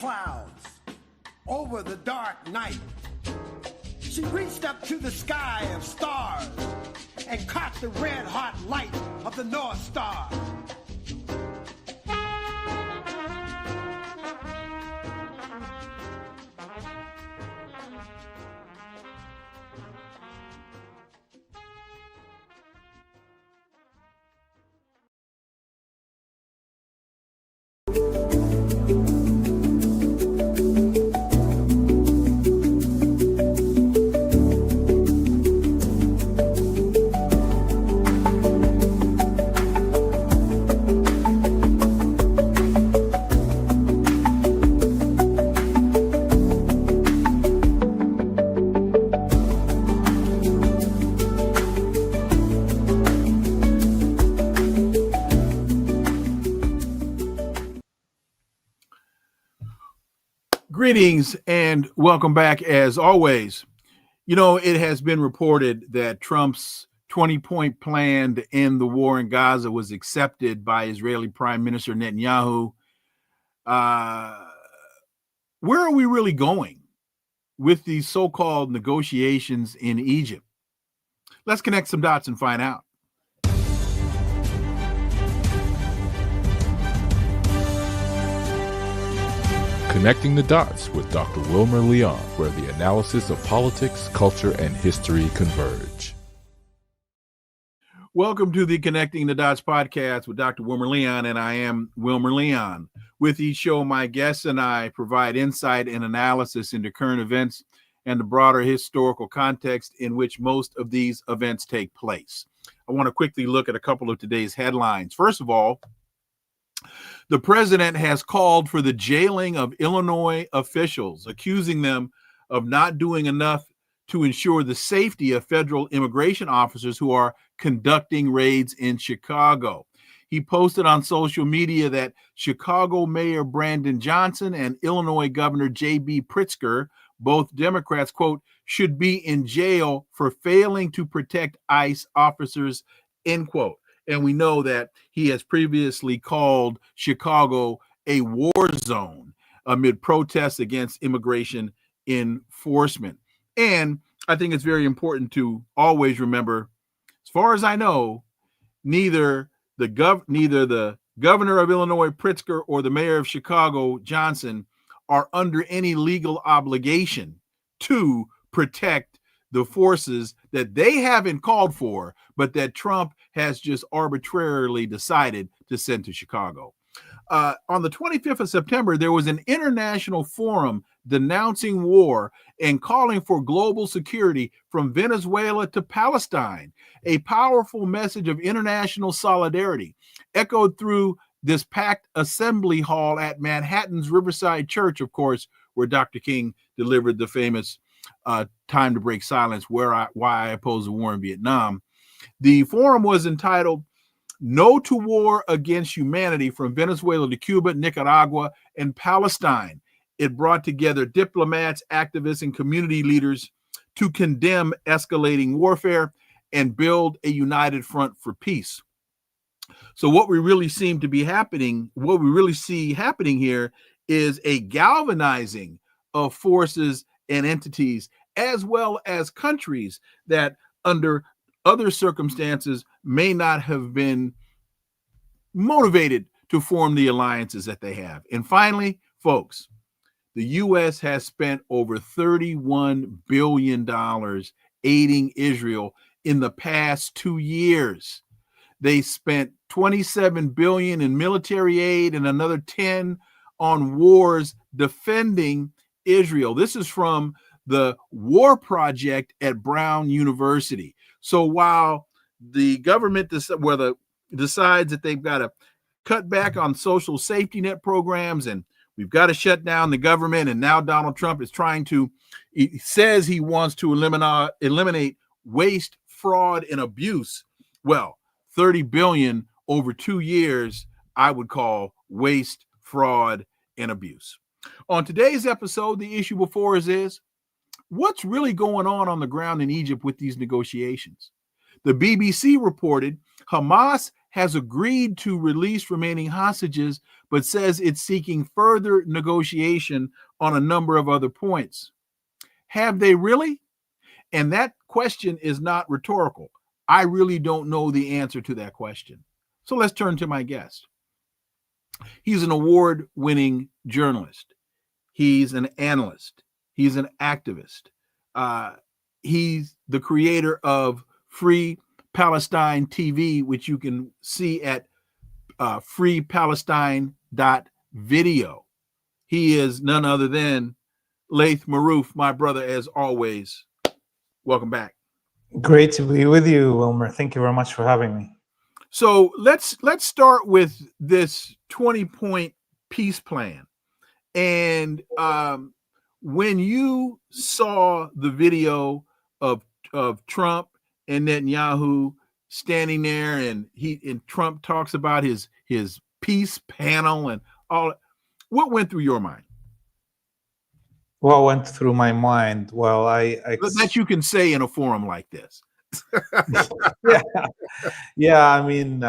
clouds over the dark night. She reached up to the sky of stars and caught the red-hot light of the North Star. Greetings and welcome back. As always, you know, it has been reported that Trump's 20-point plan to end the war in Gaza was accepted by Israeli Prime Minister Netanyahu. Where are we really going with these so-called negotiations in Egypt? Let's connect some dots and find out. Connecting the Dots with Dr. Wilmer Leon, where the analysis of politics, culture, and history converge. Welcome to the Connecting the Dots podcast with Dr. Wilmer Leon, and I am Wilmer Leon. With each show, my guests and I provide insight and analysis into current events and the broader historical context in which most of these events take place. I want to quickly look at a couple of today's headlines. First of all, the president has called for the jailing of Illinois officials, accusing them of not doing enough to ensure the safety of federal immigration officers who are conducting raids in Chicago. He posted on social media that Chicago Mayor Brandon Johnson and Illinois Governor J.B. Pritzker, both Democrats, quote, should be in jail for failing to protect ICE officers, end quote. And we know that he has previously called Chicago a war zone amid protests against immigration enforcement. And I think it's very important to always remember, as far as I know, neither the governor of Illinois, Pritzker, or the mayor of Chicago, Johnson, are under any legal obligation to protect the forces that they haven't called for, but that Trump has just arbitrarily decided to send to Chicago. On the 25th of September, there was an international forum denouncing war and calling for global security from Venezuela to Palestine, a powerful message of international solidarity, echoed through this packed assembly hall at Manhattan's Riverside Church, of course, where Dr. King delivered the famous Time to Break Silence, Why I Oppose the War in Vietnam. The forum was entitled No to War Against Humanity from Venezuela to Cuba, Nicaragua, and Palestine. It brought together diplomats, activists, and community leaders to condemn escalating warfare and build a united front for peace. So what we really see happening here is a galvanizing of forces and entities, as well as countries that under other circumstances may not have been motivated to form the alliances that they have. And finally, folks, the U.S. has spent over $31 billion aiding Israel in the past 2 years. They spent $27 billion in military aid and another 10 on wars defending Israel. This is from the War Project at Brown University. So while the government decides that they've got to cut back on social safety net programs and we've got to shut down the government, and now Donald Trump is he says he wants to eliminate waste, fraud, and abuse. Well, $30 billion over 2 years, I would call waste, fraud, and abuse. On today's episode, the issue before us is what's really going on the ground in Egypt with these negotiations. The BBC reported Hamas has agreed to release remaining hostages, but says it's seeking further negotiation on a number of other points. Have they really? And that question is not rhetorical. I really don't know the answer to that question. So let's turn to my guest. He's an award-winning journalist. He's an analyst. He's an activist. He's the creator of Free Palestine TV, which you can see at freepalestine.video. He is none other than Laith Marouf, my brother, as always. Welcome back. Great to be with you, Wilmer. Thank you very much for having me. So let's start with this 20-point peace plan. And when you saw the video of Trump and Netanyahu standing there, and Trump talks about his peace panel and all, what went through your mind? What went through my mind? Well, that you can say in a forum like this. Yeah. I mean,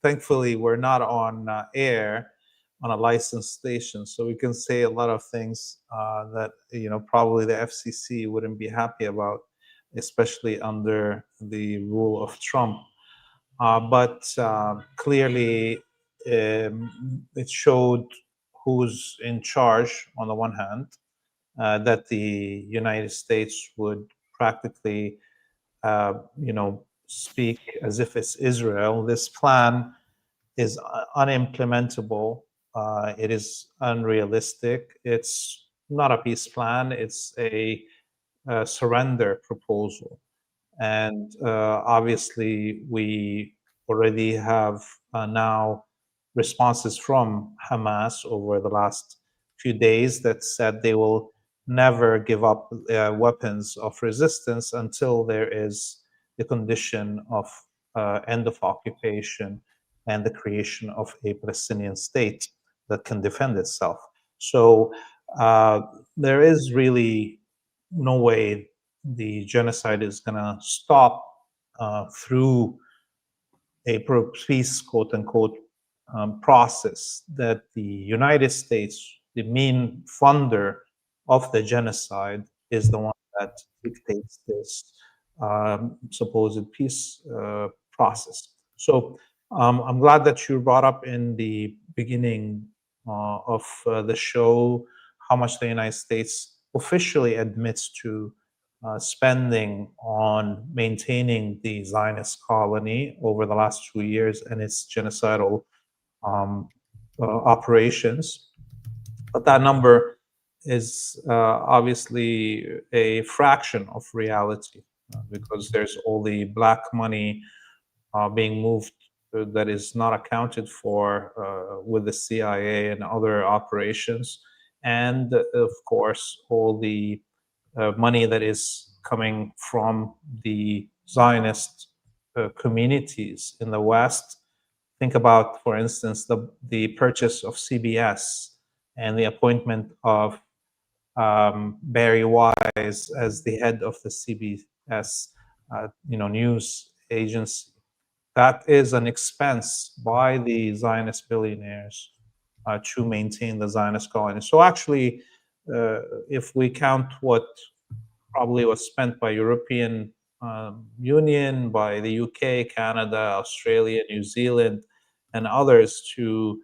thankfully we're not on air on a licensed station, so we can say a lot of things that probably the FCC wouldn't be happy about, especially under the rule of Trump. But clearly, it showed who's in charge on the one hand, that the United States would practically, speak as if it's Israel. This plan is unimplementable. It is unrealistic. It's not a peace plan. It's a surrender proposal. And obviously, we already have now responses from Hamas over the last few days that said they will never give up weapons of resistance until there is the condition of end of occupation and the creation of a Palestinian state that can defend itself. So there is really no way the genocide is going to stop through a peace, quote unquote, process that the United States, the main funder of the genocide, is the one that dictates this supposed peace process. So I'm glad that you brought up in the beginning of the show how much the United States officially admits to spending on maintaining the Zionist colony over the last 2 years and its genocidal operations. But that number is obviously a fraction of reality because there's all the black money being moved that is not accounted for with the CIA and other operations. And of course, all the money that is coming from the Zionist communities in the West. Think about, for instance, the purchase of CBS and the appointment of Barry Wise as the head of the CBS, news agency. That is an expense by the Zionist billionaires to maintain the Zionist colony. So actually, if we count what probably was spent by European Union, by the UK, Canada, Australia, New Zealand, and others to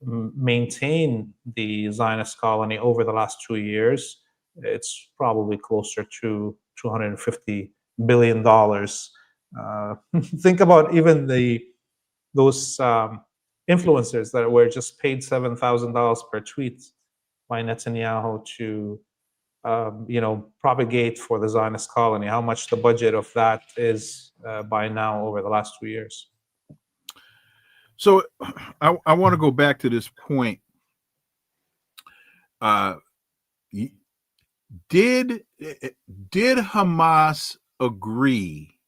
maintain the Zionist colony over the last 2 years, it's probably closer to $250 billion. Think about even those influencers that were just paid $7,000 per tweet by Netanyahu to propagate for the Zionist colony, how much the budget of that is by now over the last 2 years. So I want to go back to this point. Did Hamas agree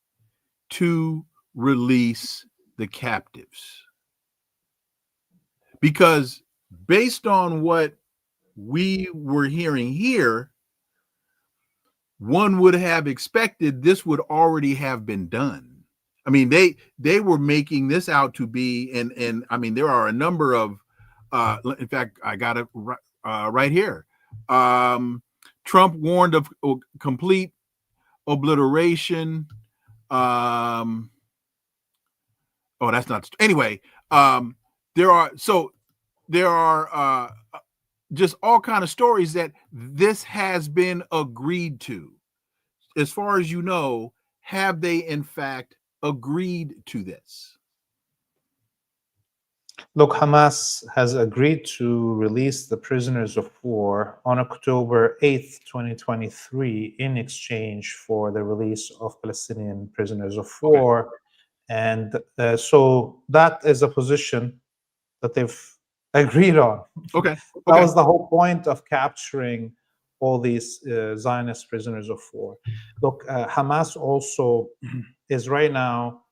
to release the captives? Because based on what we were hearing here, one would have expected this would already have been done. I mean, they were making this out to be, and I mean, there are a number of, in fact, I got it right here. Trump warned of complete obliteration. Oh, that's not. Anyway, there are just all kind of stories that this has been agreed to. As far as you know, have they in fact agreed to this? Look, Hamas has agreed to release the prisoners of war on October 8th, 2023, in exchange for the release of Palestinian prisoners of war. And so that is a position that they've agreed on. Okay. That was the whole point of capturing all these Zionist prisoners of war. Look, Hamas also is right now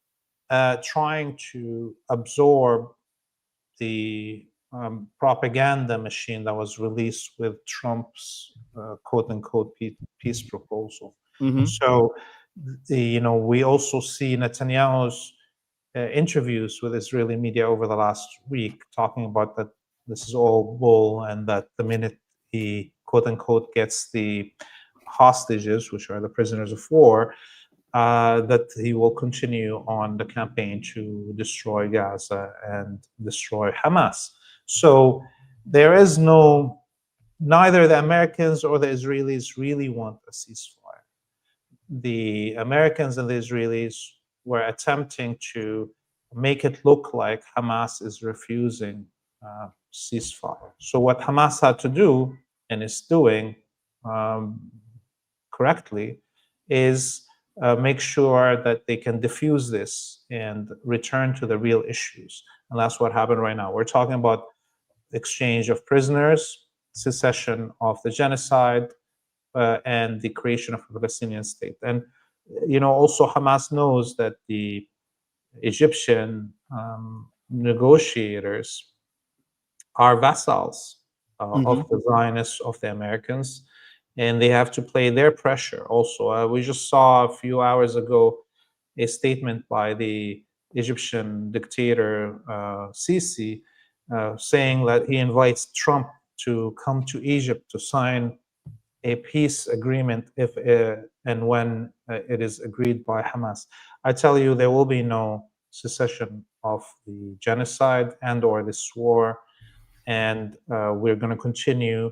trying to absorb the propaganda machine that was released with Trump's quote unquote peace proposal. Mm-hmm. So, we also see Netanyahu's interviews with Israeli media over the last week talking about that this is all bull, and that the minute he quote unquote gets the hostages, which are the prisoners of war, that he will continue on the campaign to destroy Gaza and destroy Hamas. So there is neither the Americans or the Israelis really want a ceasefire. The Americans and the Israelis were attempting to make it look like Hamas is refusing ceasefire. So what Hamas had to do, and is doing correctly, is make sure that they can diffuse this and return to the real issues. And that's what happened right now. We're talking about exchange of prisoners, cessation of the genocide, and the creation of a Palestinian state. And also Hamas knows that the Egyptian negotiators are vassals of the Zionists, of the Americans, and they have to play their pressure also. We just saw a few hours ago a statement by the Egyptian dictator Sisi saying that he invites Trump to come to Egypt to sign a peace agreement if and when it is agreed by Hamas. I tell you, there will be no cessation of the genocide and or this war, and we're going to continue.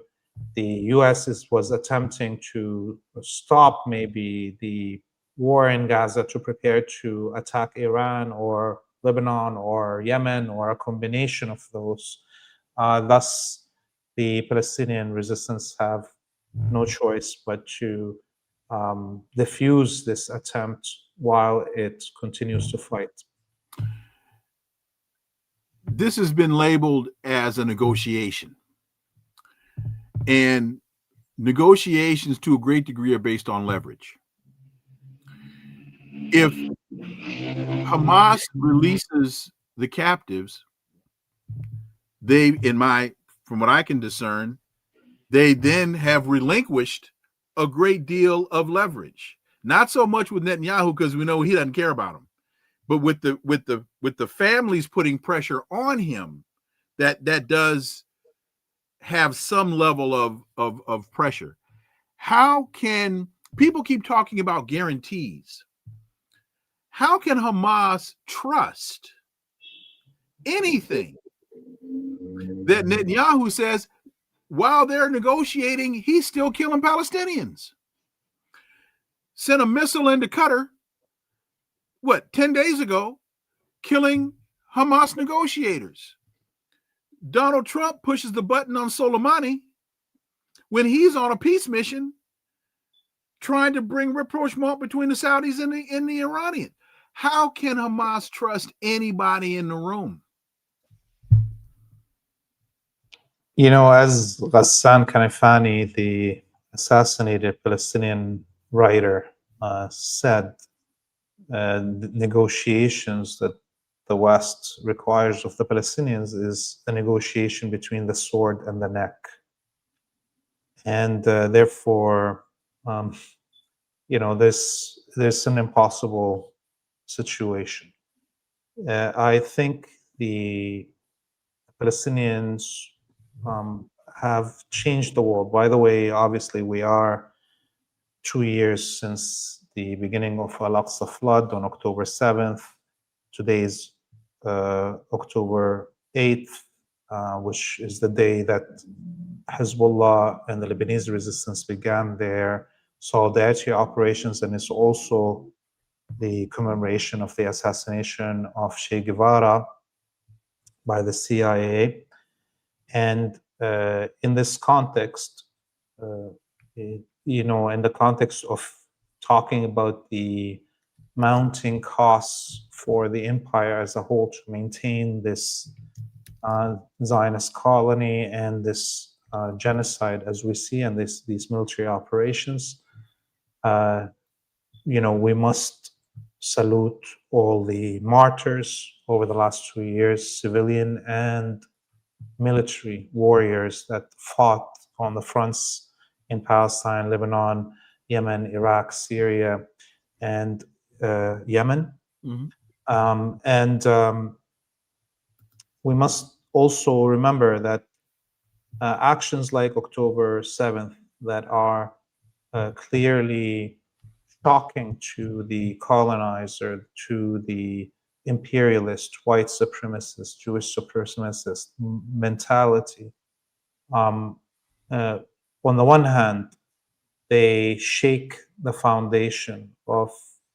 The U.S. was attempting to stop maybe the war in Gaza to prepare to attack Iran or Lebanon or Yemen or a combination of those. Thus, the Palestinian resistance have no choice but to diffuse this attempt while it continues to fight. This has been labeled as a negotiation. And negotiations to a great degree are based on leverage. If Hamas releases the captives, from what I can discern, they then have relinquished a great deal of leverage. Not so much with Netanyahu, because we know he doesn't care about them, but with the families putting pressure on him, that does have some level of pressure. How can people keep talking about guarantees? How can Hamas trust anything that Netanyahu says while they're negotiating, he's still killing Palestinians? Sent a missile into Qatar, 10 days ago, killing Hamas negotiators. Donald Trump pushes the button on Soleimani when he's on a peace mission trying to bring rapprochement between the Saudis and the Iranians. How can Hamas trust anybody in the room? As Ghassan Kanafani, the assassinated Palestinian writer, said, the negotiations that the West requires of the Palestinians is a negotiation between the sword and the neck. And therefore, there's an impossible situation. I think the Palestinians have changed the world. By the way, obviously, we are 2 years since the beginning of Al-Aqsa flood on October 7th. Today's October 8th, which is the day that Hezbollah and the Lebanese resistance began their solidarity operations, and it's also the commemoration of the assassination of Che Guevara by the CIA. And in this context, in the context of talking about the mounting costs for the empire as a whole to maintain this Zionist colony and this genocide as we see, and these military operations, we must salute all the martyrs over the last 2 years, civilian and military warriors that fought on the fronts in Palestine, Lebanon, Yemen, Iraq, Syria, and Yemen. Mm-hmm. We must also remember that actions like October 7th that are clearly shocking to the colonizer, to the imperialist, white supremacist, Jewish supremacist mentality. On the one hand, they shake the foundation of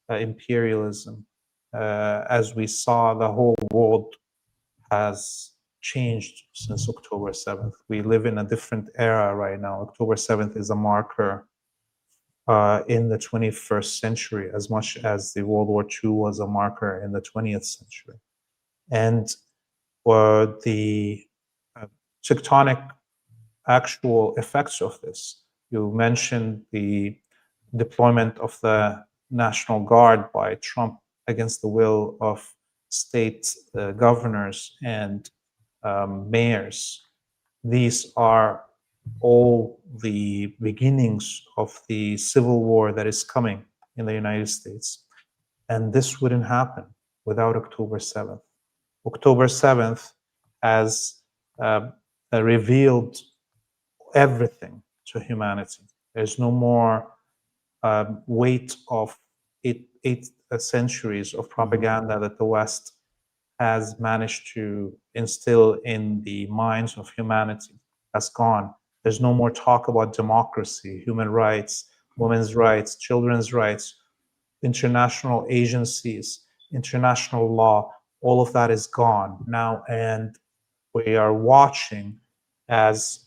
imperialism. As we saw, the whole world has changed since October 7th. We live in a different era right now. October 7th is a marker in the 21st century, as much as the World War II was a marker in the 20th century. And the tectonic actual effects of this, you mentioned the deployment of the National Guard by Trump against the will of state governors and mayors. These are all the beginnings of the civil war that is coming in the United States. And this wouldn't happen without October 7th. October 7th has revealed everything to humanity. There's no more weight of eight centuries of propaganda that the West has managed to instill in the minds of humanity. That's gone. There's no more talk about democracy, human rights, women's rights, children's rights, international agencies, international law. All of that is gone now, and we are watching as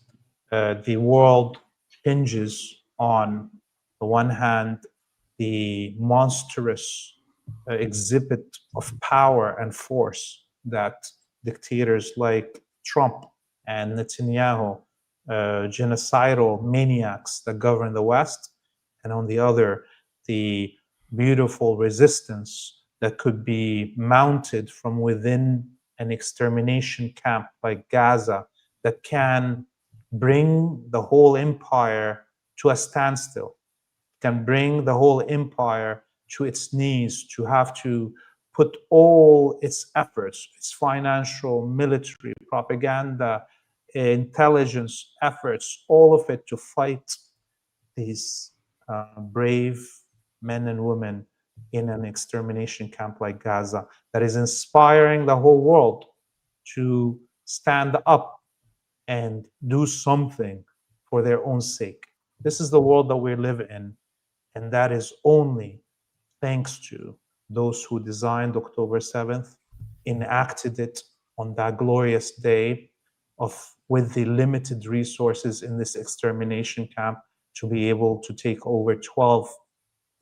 the world hinges on the one hand the monstrous exhibit of power and force that dictators like Trump and Netanyahu, genocidal maniacs that govern the West, and on the other, the beautiful resistance that could be mounted from within an extermination camp like Gaza that can bring the whole empire to a standstill, can bring the whole empire to its knees, to have to put all its efforts, its financial, military, propaganda, intelligence efforts, all of it to fight these brave men and women in an extermination camp like Gaza, that is inspiring the whole world to stand up and do something for their own sake. This is the world that we live in, and that is only thanks to those who designed October 7th, enacted it on that glorious day with the limited resources in this extermination camp to be able to take over 12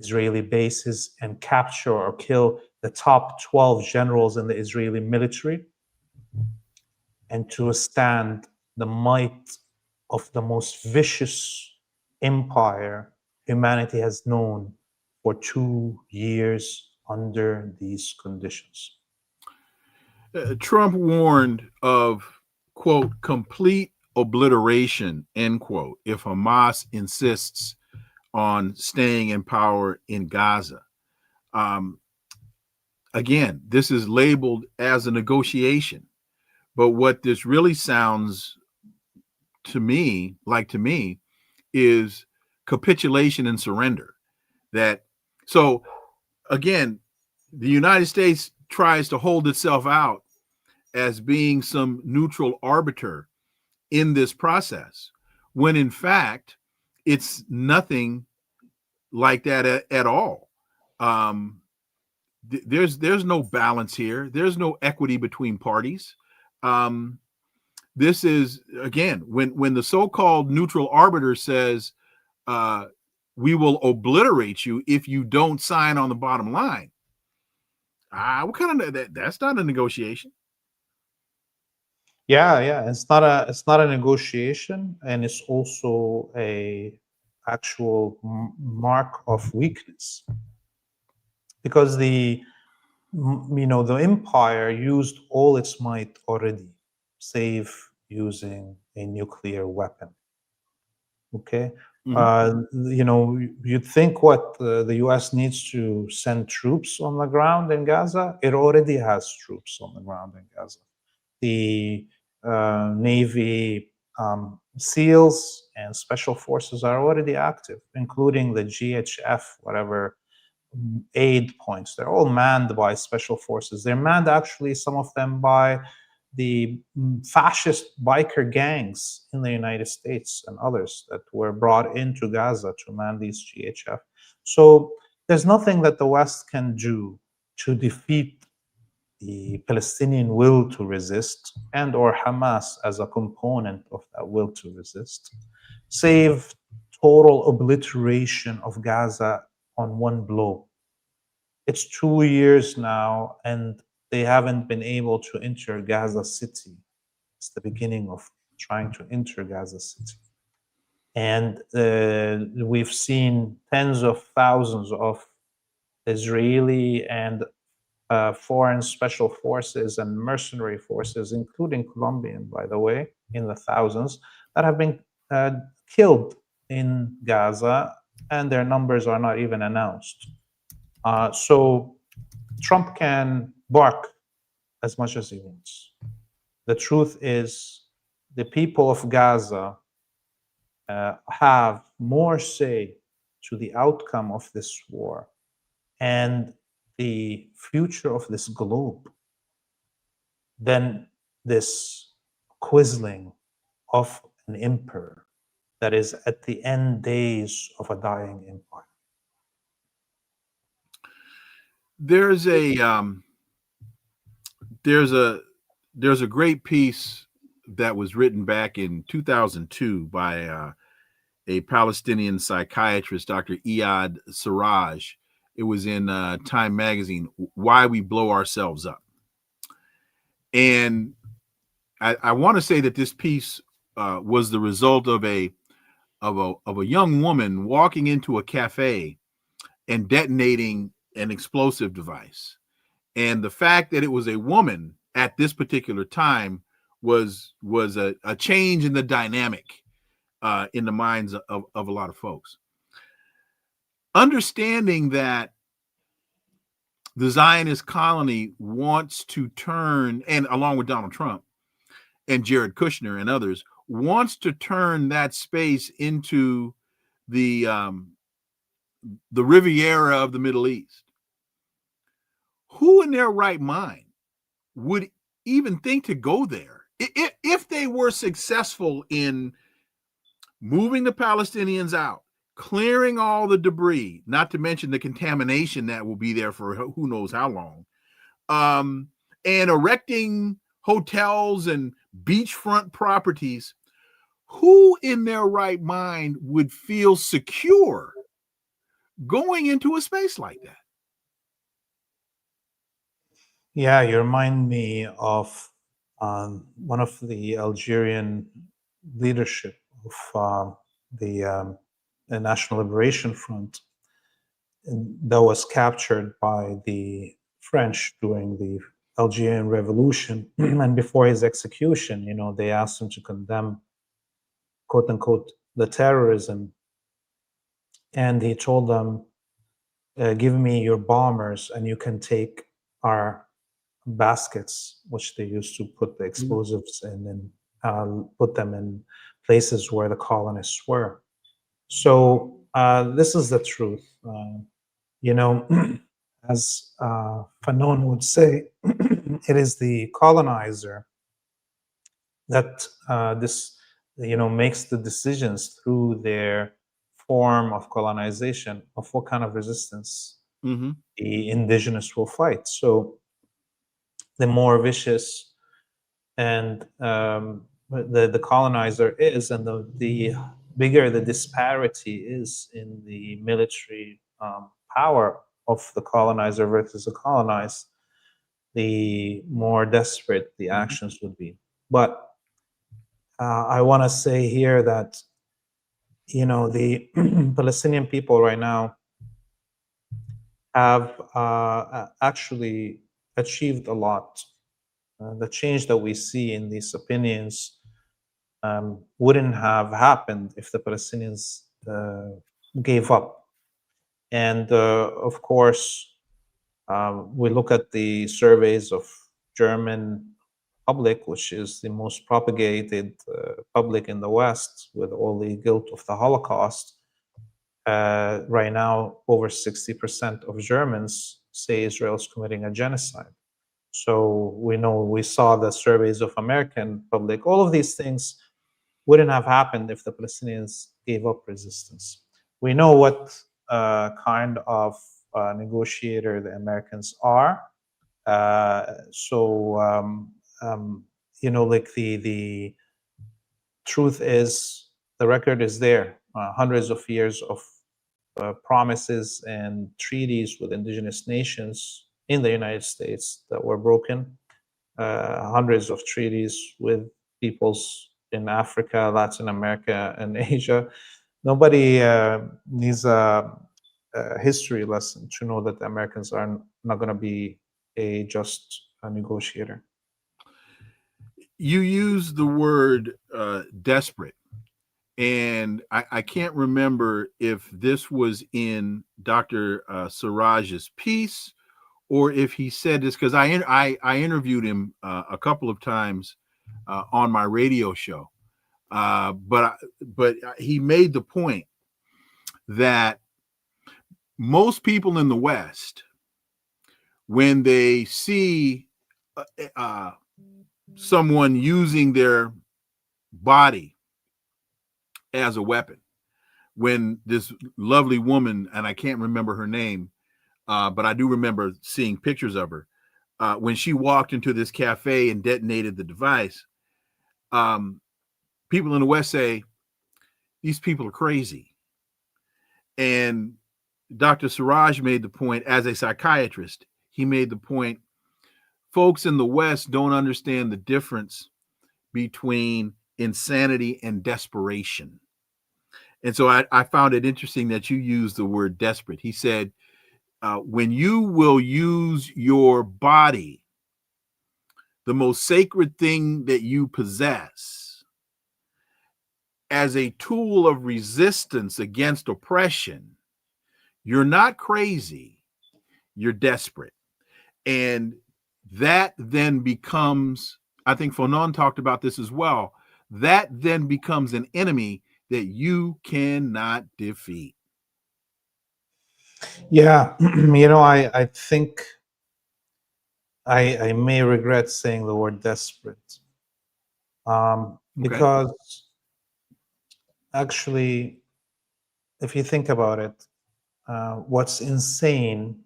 Israeli bases and capture or kill the top 12 generals in the Israeli military, and to withstand the might of the most vicious empire humanity has known for 2 years under these conditions. Trump warned of, quote, complete obliteration, end quote, if Hamas insists on staying in power in Gaza. again, this is labeled as a negotiation, but what this really sounds to me is capitulation and surrender. That so again, the United States tries to hold itself out as being some neutral arbiter in this process, when in fact it's nothing like that at all. There's no balance here. There's no equity between parties. This is, again, when the so-called neutral arbiter says we will obliterate you if you don't sign on the bottom line. What kind of that's not a negotiation. Yeah. It's not a negotiation, and it's also a actual mark of weakness, because the empire used all its might already, save using a nuclear weapon. Okay. You'd think what the US needs to send troops on the ground in Gaza. It already has troops on the ground in Gaza. The Navy SEALs and special forces are already active, including the GHF, whatever aid points. They're all manned by special forces. They're manned, actually, some of them, by the fascist biker gangs in the United States and others that were brought into Gaza to man these GHF. So there's nothing that the West can do to defeat the Palestinian will to resist, and or Hamas as a component of that will to resist, save total obliteration of Gaza on one blow. It's 2 years now, and they haven't been able to enter Gaza City. It's the beginning of trying to enter Gaza City. And we've seen tens of thousands of Israeli and foreign special forces and mercenary forces, including Colombian, by the way, in the thousands, that have been killed in Gaza, and their numbers are not even announced. So Trump can bark as much as he wants. The truth is, the people of Gaza have more say to the outcome of this war and the future of this globe than this quizzling of an emperor that is at the end days of a dying empire. There's a great piece that was written back in 2002 by a Palestinian psychiatrist, Dr. Iyad Siraj. It was in Time magazine, Why We Blow Ourselves Up. And I want to say that this piece was the result of a young woman walking into a cafe and detonating an explosive device. And the fact that it was a woman at this particular time was a change in the dynamic in the minds of a lot of folks. Understanding that the Zionist colony wants to turn, and along with Donald Trump and Jared Kushner and others, wants to turn that space into the Riviera of the Middle East. Who in their right mind would even think to go there if they were successful in moving the Palestinians out, clearing all the debris, not to mention the contamination that will be there for who knows how long, and erecting hotels and beachfront properties? Who in their right mind would feel secure going into a space like that? Yeah, you remind me of one of the Algerian leadership of the National Liberation Front that was captured by the French during the Algerian Revolution. And before his execution, they asked him to condemn, quote unquote, the terrorism. And he told them, give me your bombers and you can take are baskets which they used to put the explosives in, and put them in places where the colonists were. So this is the truth. You know, as Fanon would say, it is the colonizer that makes the decisions through their form of colonization of what kind of resistance Mm-hmm. the indigenous will fight. So the more vicious and the colonizer is, and the bigger the disparity is in the military power of the colonizer versus the colonized, the more desperate the actions would be. But I want to say here that the Palestinian people right now have actually achieved a lot. The change that we see in these opinions wouldn't have happened if the Palestinians gave up. And of course, we look at the surveys of German public, which is the most propagated public in the West, with all the guilt of the Holocaust. Right now, over 60% of Germans say Israel is committing a genocide. So we saw the surveys of American public. All of these things wouldn't have happened if the Palestinians gave up resistance. We know what kind of negotiator the Americans are. Like the truth is, the record is there. Hundreds of years of promises and treaties with indigenous nations in the United States that were broken. Hundreds of treaties with peoples in Africa, Latin America, and Asia. Nobody needs a history lesson to know that the Americans are not going to be a just negotiator. You use the word desperate, and I can't remember if this was in Dr. Siraj's piece or if he said this, because I interviewed him a couple of times on my radio show, but he made the point that most people in the West, when they see someone using their body as a weapon, when this lovely woman, and I can't remember her name, but I do remember seeing pictures of her, when she walked into this cafe and detonated the device, people in the West say, these people are crazy. And Dr. Siraj made the point, as a psychiatrist, he made the point, folks in the West don't understand the difference between insanity and desperation. And so I found it interesting that you used the word desperate. He said, when you will use your body, the most sacred thing that you possess, as a tool of resistance against oppression, you're not crazy, you're desperate. And that then becomes, I think Fanon talked about this as well, that then becomes an enemy that you cannot defeat. Yeah, I think I may regret saying the word desperate, because actually, if you think about it, what's insane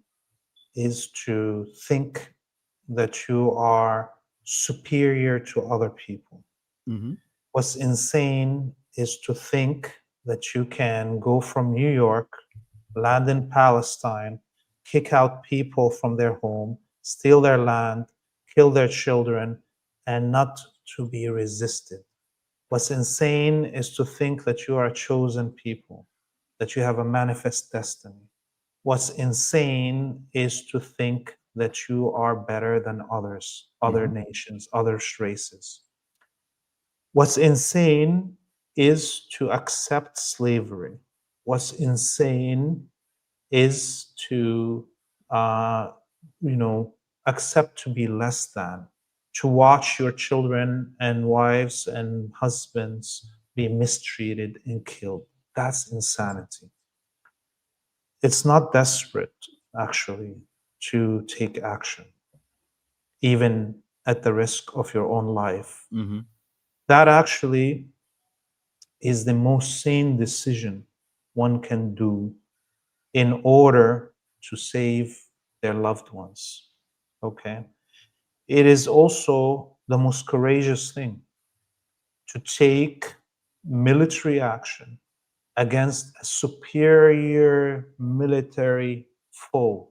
is to think that you are superior to other people. Mm-hmm. What's insane is to think that you can go from New York, land in Palestine, kick out people from their home, steal their land, kill their children, and not to be resisted. What's insane is to think that you are a chosen people, that you have a manifest destiny. What's insane is to think that you are better than others, other nations, other races. What's insane is to accept slavery. What's insane is to, accept to be less than, to watch your children and wives and husbands be mistreated and killed. That's insanity. It's not desperate, actually, to take action, even at the risk of your own life. Mm-hmm. That actually is the most sane decision one can do in order to save their loved ones. Okay? It is also the most courageous thing to take military action against a superior military foe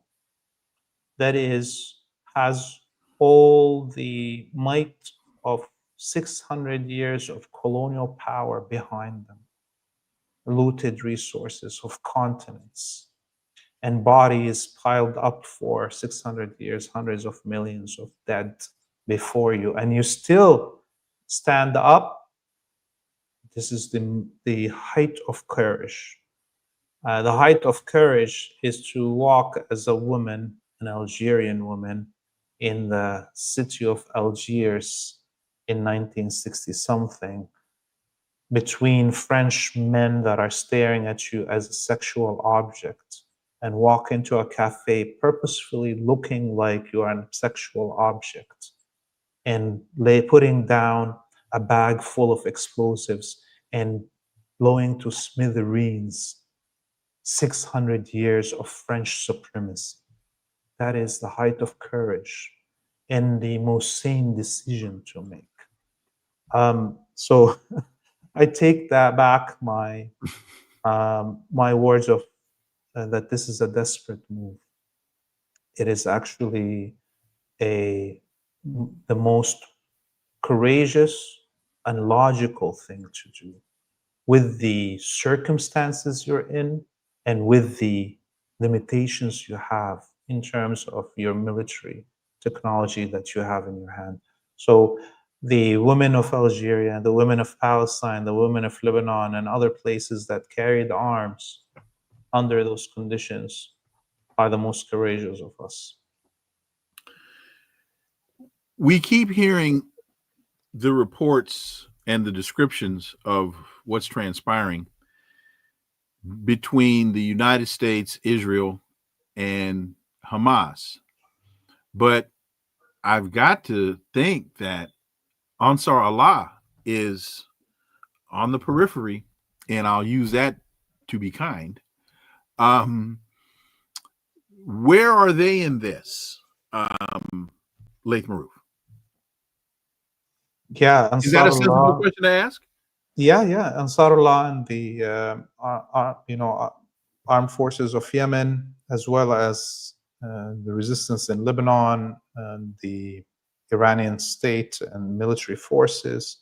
that has all the might of 600 years of colonial power behind them, looted resources of continents, and bodies piled up for 600 years, hundreds of millions of dead before you, and you still stand up. This is the height of courage. The height of courage is to walk as a woman, an Algerian woman, in the city of Algiers in 1960 something, between French men that are staring at you as a sexual object, and walk into a cafe purposefully looking like you are a sexual object, and putting down a bag full of explosives and blowing to smithereens 600 years of French supremacy. That is the height of courage and the most sane decision to make. So I take that back, my words of that this is a desperate move. It is actually the most courageous and logical thing to do with the circumstances you're in and with the limitations you have in terms of your military technology that you have in your hand. So the women of Algeria, the women of Palestine, the women of Lebanon, and other places that carried arms under those conditions are the most courageous of us. We keep hearing the reports and the descriptions of what's transpiring between the United States, Israel, and Hamas. But I've got to think that Ansar Allah is on the periphery, and I'll use that to be kind. Where are they in this, Laith Marouf? Yeah, Is that a sensible question to ask? Yeah, Ansarullah and the armed forces of Yemen, as well as the resistance in Lebanon and the Iranian state and military forces,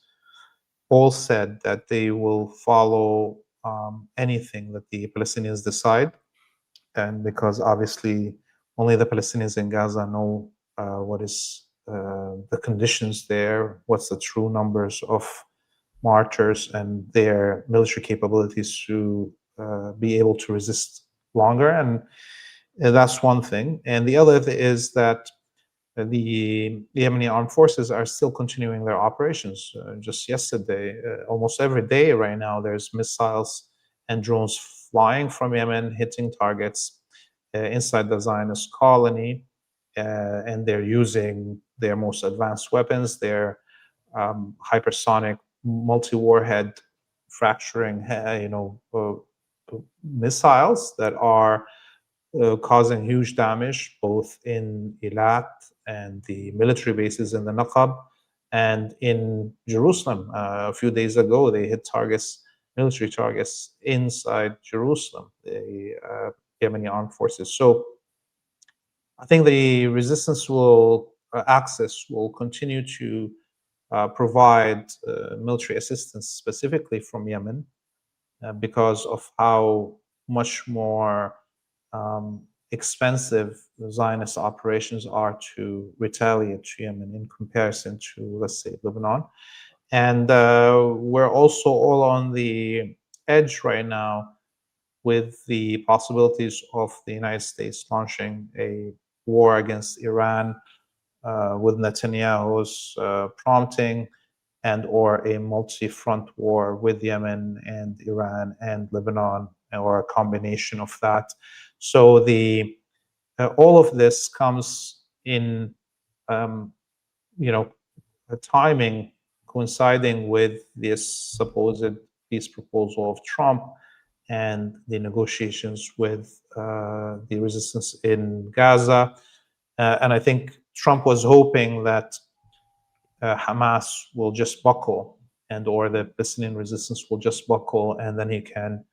all said that they will follow anything that the Palestinians decide, and because obviously only the Palestinians in Gaza know what is the conditions there, what's the true numbers of martyrs and their military capabilities to be able to resist longer. And that's one thing. And the other is that the Yemeni armed forces are still continuing their operations. Just yesterday, almost every day right now, there's missiles and drones flying from Yemen, hitting targets inside the Zionist colony. And they're using their most advanced weapons, their hypersonic multi-warhead fracturing missiles that are causing huge damage both in Eilat and the military bases in the Naqab, and in Jerusalem. A few days ago, they hit military targets inside Jerusalem, the Yemeni armed forces. So I think the resistance axis will continue to provide military assistance specifically from Yemen because of how much more expensive Zionist operations are to retaliate to Yemen in comparison to, let's say, Lebanon. And we're also all on the edge right now with the possibilities of the United States launching a war against Iran with Netanyahu's prompting, and or a multi-front war with Yemen and Iran and Lebanon, or a combination of that. So the all of this comes in, a timing coinciding with this supposed peace proposal of Trump and the negotiations with the resistance in Gaza. And I think Trump was hoping that Hamas will just buckle, and or the Palestinian resistance will just buckle, and then he can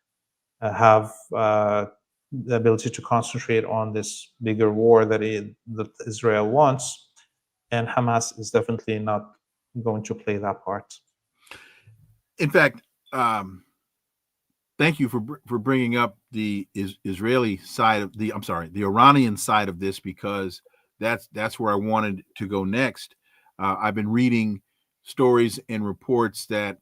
have the ability to concentrate on this bigger war that Israel wants. And Hamas is definitely not going to play that part. In fact, thank you for bringing up the Israeli side of the Iranian side of this, because that's where I wanted to go next. I've been reading stories and reports that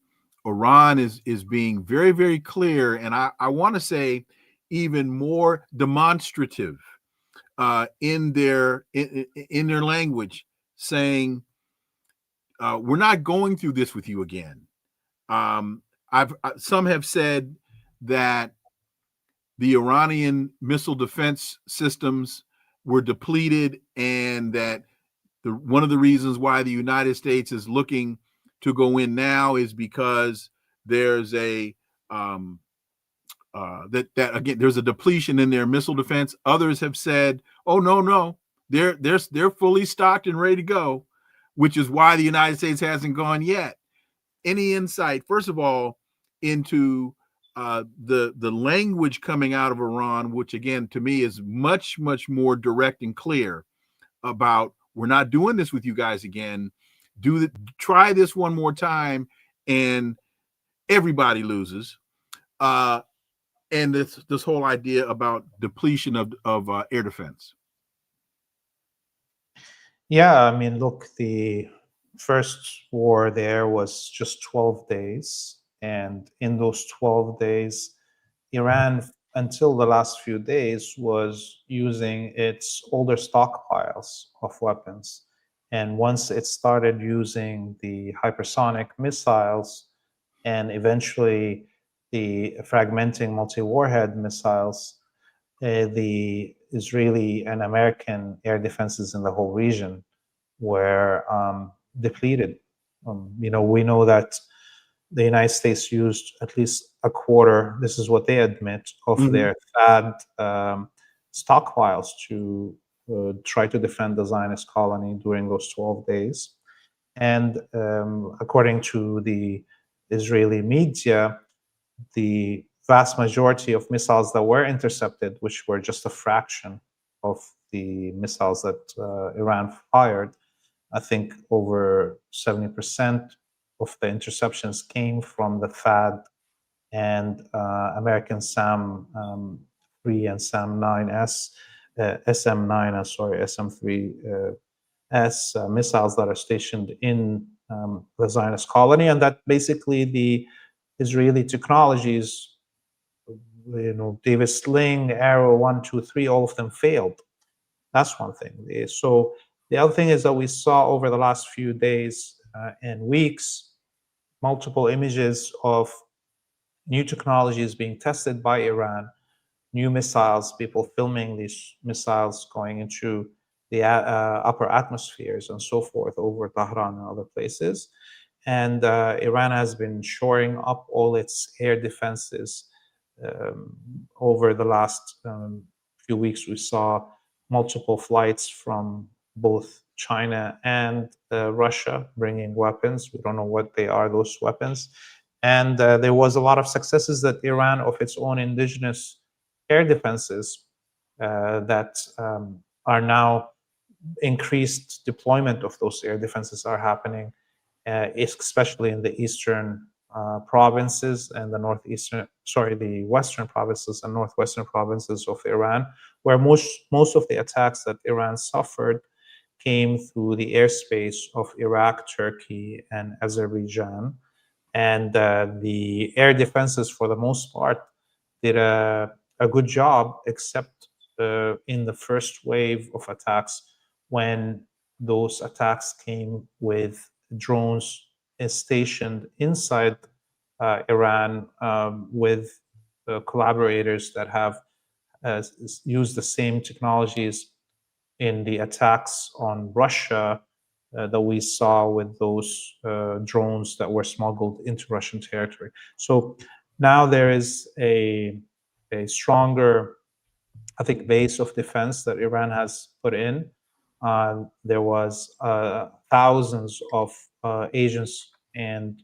Iran is being very, very clear, and I want to say even more demonstrative in their language, saying we're not going through this with you again. Some have said that the Iranian missile defense systems were depleted, and that one of the reasons why the United States is looking to go in now is because there's a there's a depletion in their missile defense. Others have said, "Oh no, they're fully stocked and ready to go," which is why the United States hasn't gone yet. Any insight, first of all, into the language coming out of Iran, which again to me is much more direct and clear about, we're not doing this with you guys again. Try this one more time, and everybody loses. And this whole idea about depletion of air defense. Yeah, I mean, look, the first war there was just 12 days. And in those 12 days, Iran, until the last few days, was using its older stockpiles of weapons. And once it started using the hypersonic missiles, and eventually the fragmenting multi-warhead missiles, the Israeli and American air defenses in the whole region were depleted. We know that the United States used at least a quarter, this is what they admit, of their THAAD stockpiles to try to defend the Zionist colony during those 12 days. And according to the Israeli media, the vast majority of missiles that were intercepted, which were just a fraction of the missiles that Iran fired, I think over 70% of the interceptions came from the THAAD and American SAM-3 and SAM-9S, SM-3S missiles that are stationed in the Zionist colony, and that basically the Israeli technologies, Davis Sling, Arrow 1, 2, 3, all of them failed. That's one thing. So the other thing is that we saw over the last few days and weeks multiple images of new technologies being tested by Iran, new missiles, people filming these missiles going into the upper atmospheres and so forth over Tehran and other places. And Iran has been shoring up all its air defenses. Over the last few weeks, we saw multiple flights from both China and Russia bringing weapons. We don't know what they are, those weapons. And there was a lot of successes that Iran, of its own indigenous air defenses, that are now increased deployment of those air defenses are happening, especially in the eastern provinces and the western provinces and northwestern provinces of Iran, where most of the attacks that Iran suffered came through the airspace of Iraq, Turkey, and Azerbaijan. And the air defenses, for the most part, did a good job, except in the first wave of attacks, when those attacks came with drones stationed inside Iran with collaborators that have used the same technologies in the attacks on Russia that we saw with those drones that were smuggled into Russian territory. So now there is a stronger, I think, base of defense that Iran has put in. There was thousands of agents and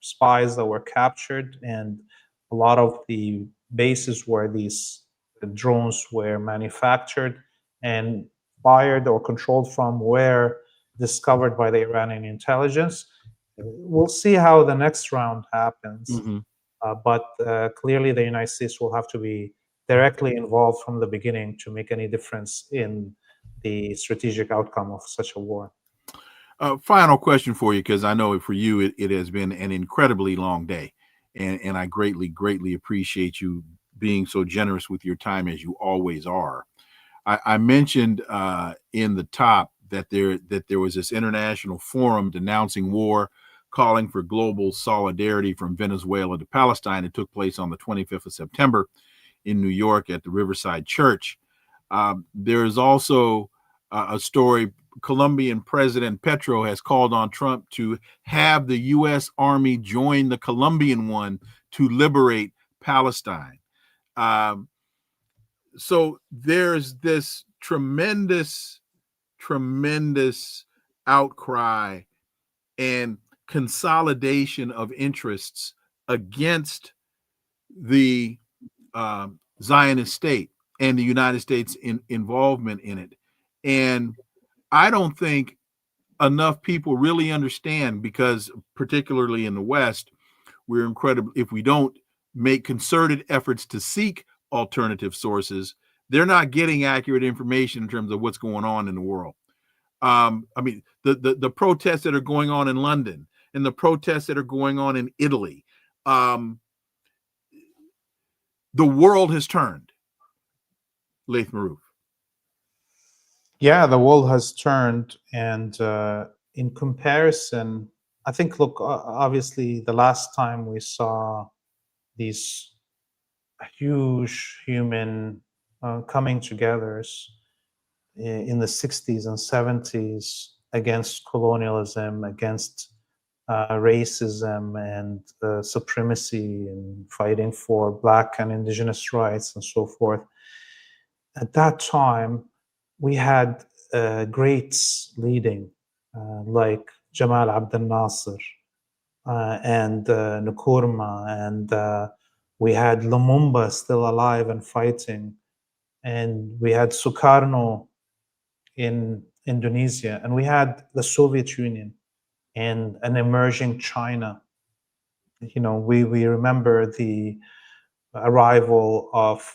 spies that were captured, and a lot of the bases where these drones were manufactured and fired or controlled from were discovered by the Iranian intelligence. We'll see how the next round happens. But clearly the United States will have to be directly involved from the beginning to make any difference in the strategic outcome of such a war. Final question for you, because I know for you it has been an incredibly long day, and I greatly appreciate you being so generous with your time as you always are. I mentioned in the top that there was this international forum denouncing war, calling for global solidarity from Venezuela to Palestine. It took place on the 25th of September in New York at the Riverside Church. There is also a story. Colombian President Petro has called on Trump to have the U.S. Army join the Colombian one to liberate Palestine. So there's this tremendous outcry and consolidation of interests against the Zionist state and the United States involvement in it. And I don't think enough people really understand, because particularly in the West, we're incredible. If we don't make concerted efforts to seek alternative sources, they're not getting accurate information in terms of what's going on in the world. I mean, the protests that are going on in London and the protests that are going on in Italy, the world has turned. Laith Marouf. Yeah, the world has turned, and in comparison, I think, look, obviously the last time we saw these huge human coming together in the 60s and 70s against colonialism, against racism and supremacy, and fighting for Black and Indigenous rights and so forth. At that time, we had greats leading, like Jamal Abdel Nasser and Nkrumah, and we had Lumumba still alive and fighting, and we had Sukarno in Indonesia, and we had the Soviet Union and an emerging China. You know, we remember the arrival of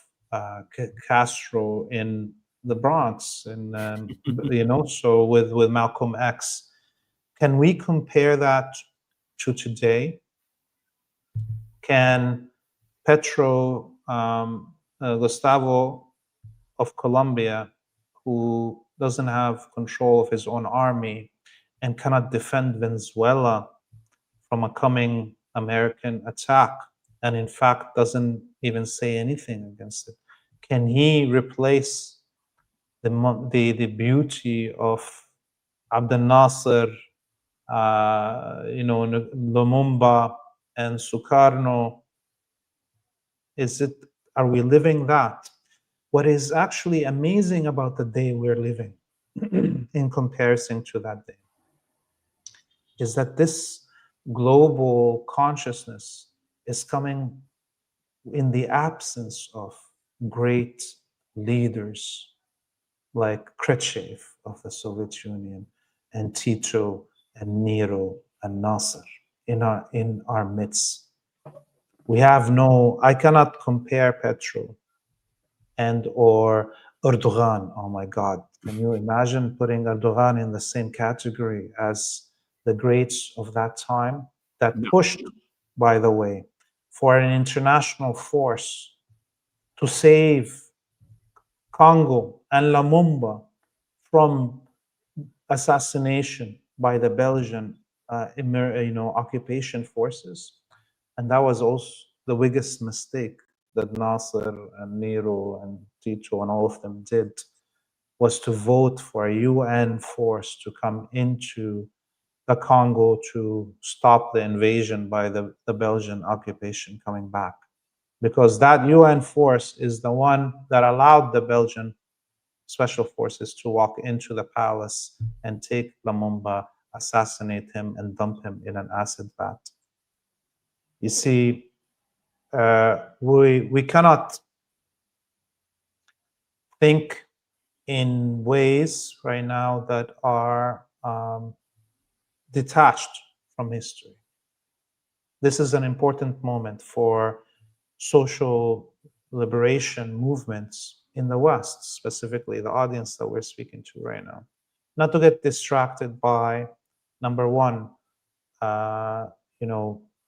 Castro in the Bronx, and you know, so with Malcolm X. Can we compare that to today? Can Petro Gustavo of Colombia, who doesn't have control of his own army and cannot defend Venezuela from a coming American attack, and in fact doesn't even say anything against it, can he replace the beauty of Abdel Nasser, you know, Lumumba and Sukarno? Are we living that? What is actually amazing about the day we're living in comparison to that day is that this global consciousness is coming in the absence of great leaders like Khrushchev of the Soviet Union, and Tito and Nero and Nasser in our midst. We have I cannot compare Petro and or Erdogan. Oh my God, can you imagine putting Erdogan in the same category as the greats of that time that pushed, by the way, for an international force to save Congo and Lumumba from assassination by the Belgian occupation forces, and that was also the biggest mistake that Nasser and Nero and Tito and all of them did, was to vote for a UN force to come into the Congo to stop the invasion by the Belgian occupation coming back. Because that UN force is the one that allowed the Belgian special forces to walk into the palace and take Lumumba, assassinate him, and dump him in an acid bath. You see, we cannot think in ways right now that are detached from history. This is an important moment for social liberation movements in the West, specifically the audience that we're speaking to right now. Not to get distracted by, number one,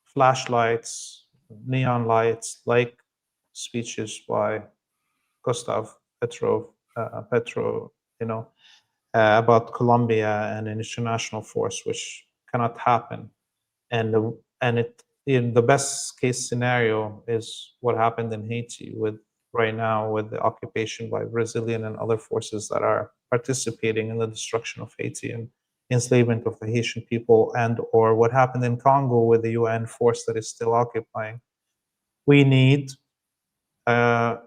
flashlights, neon lights, like speeches by Gustav Petro, about Colombia and an international force, which cannot happen. And in the best case scenario is what happened in Haiti right now with the occupation by Brazilian and other forces that are participating in the destruction of Haiti and enslavement of the Haitian people, and or what happened in Congo with the UN force that is still occupying. We need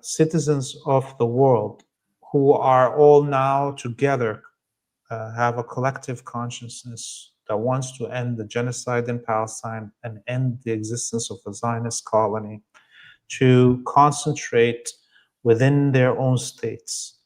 citizens of the world who are all now together, have a collective consciousness that wants to end the genocide in Palestine and end the existence of a Zionist colony, to concentrate within their own states,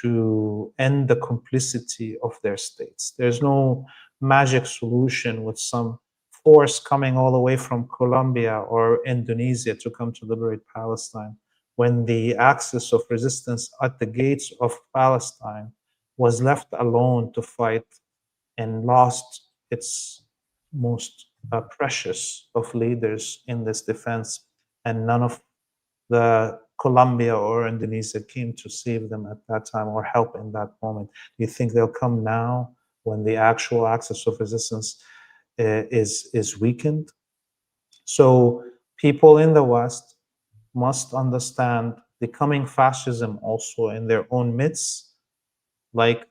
to end the complicity of their states. There's no magic solution with some force coming all the way from Colombia or Indonesia to come to liberate Palestine, when the axis of resistance at the gates of Palestine was left alone to fight and lost its most precious of leaders in this defense, and none of the Colombia or Indonesia came to save them at that time or help in that moment. Do you think they'll come now when the actual axis of resistance is weakened? So people in the West must understand the coming fascism also in their own midst, like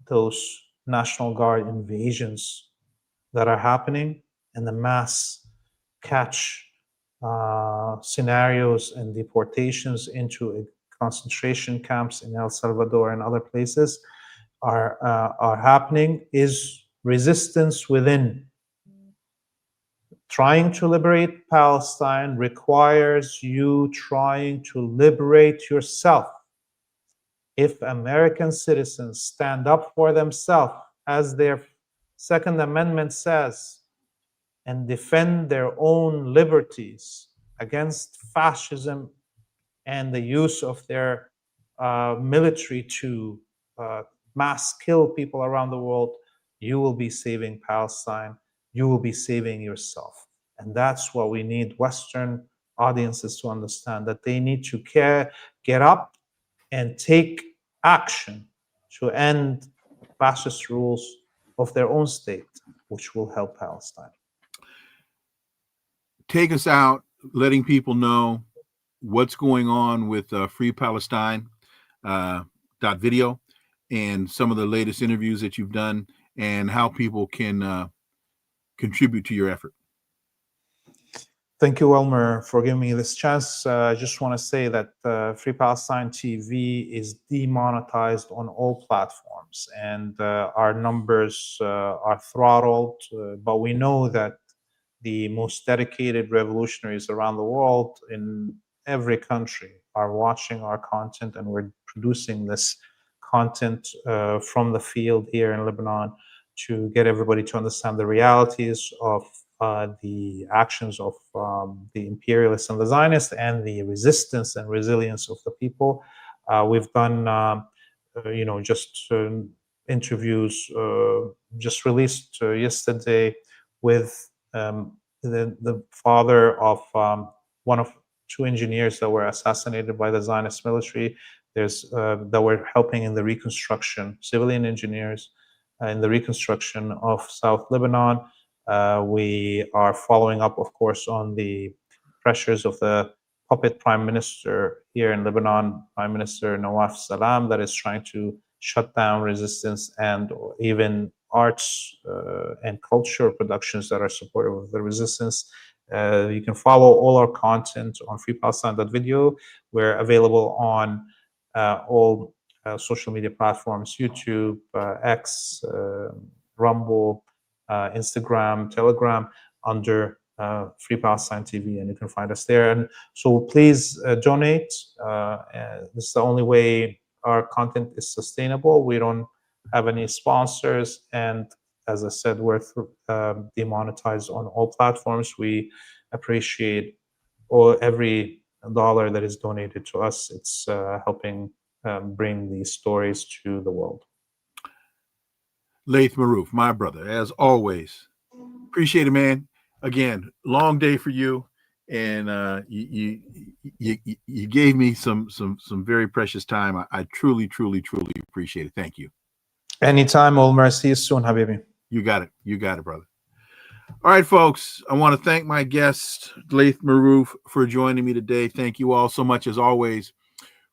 those National Guard invasions that are happening and the mass catch scenarios and deportations into concentration camps in El Salvador and other places are happening, is resistance within. Trying to liberate Palestine requires you trying to liberate yourself. If American citizens stand up for themselves, as their Second Amendment says, and defend their own liberties against fascism and the use of their military to mass kill people around the world, you will be saving Palestine. You will be saving yourself. And that's what we need Western audiences to understand, that they need to get up and take action to end fascist rules of their own state, which will help Palestine. Take us out, letting people know what's going on with Free Palestine .video and some of the latest interviews that you've done, and how people can contribute to your effort. Thank you, Elmer, for giving me this chance. I just want to say that Free Palestine TV is demonetized on all platforms, and our numbers are throttled, but we know that the most dedicated revolutionaries around the world in every country are watching our content, and we're producing this content from the field here in Lebanon to get everybody to understand the realities of the actions of the imperialists and the Zionists, and the resistance and resilience of the people. We've done, just interviews just released yesterday with the father of one of two engineers that were assassinated by the Zionist military. There's that were helping in the reconstruction, civilian engineers. in the reconstruction of South Lebanon. We are following up, of course, on the pressures of the puppet prime minister here in Lebanon, Prime Minister Nawaf Salam, that is trying to shut down resistance and even arts and culture productions that are supportive of the resistance. You can follow all our content on freepalestine.video. We're available on all social media platforms, YouTube, X, Rumble, Instagram, Telegram, under Free Palestine TV, and you can find us there. And so please donate. This is the only way our content is sustainable. We don't have any sponsors, and as I said, we're demonetized on all platforms. We appreciate every dollar that is donated to us. It's helping bring these stories to the world. Laith Marouf, my brother, as always, appreciate it, man. Again, long day for you, and you gave me some very precious time. I truly appreciate it. Thank you. Anytime, Ulmer. See you soon, Habibi. You got it, brother. All right, folks. I want to thank my guest, Laith Marouf, for joining me today. Thank you all so much, as always,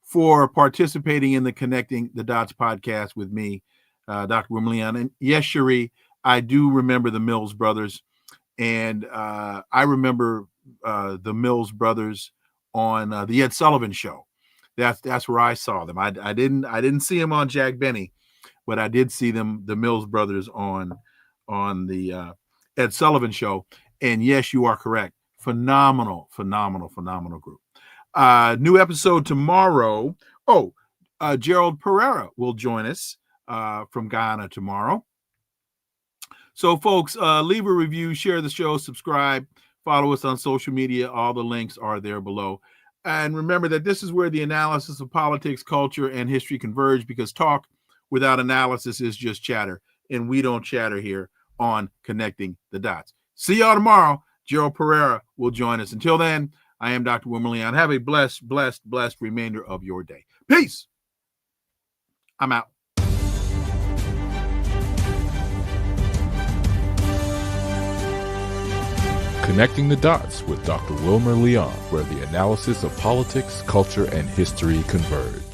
for participating in the Connecting the Dots podcast with me, Dr. Wilmer Leon. And yes, Cherie, I do remember the Mills brothers. And I remember the Mills brothers on the Ed Sullivan Show. That's where I saw them. I didn't see them on Jack Benny, but I did see them, the Mills brothers, on the Ed Sullivan Show. And yes, you are correct. Phenomenal group. New episode tomorrow. Gerald Pereira will join us from Ghana tomorrow. So, folks, leave a review, share the show, subscribe, follow us on social media. All the links are there below. And remember that this is where the analysis of politics, culture, and history converge, because talk without analysis is just chatter. And we don't chatter here on Connecting the Dots. See y'all tomorrow. Gerald Pereira will join us. Until then, I am Dr. Wilmer Leon. Have a blessed remainder of your day. Peace. I'm out. Connecting the Dots with Dr. Wilmer Leon, where the analysis of politics, culture, and history converge.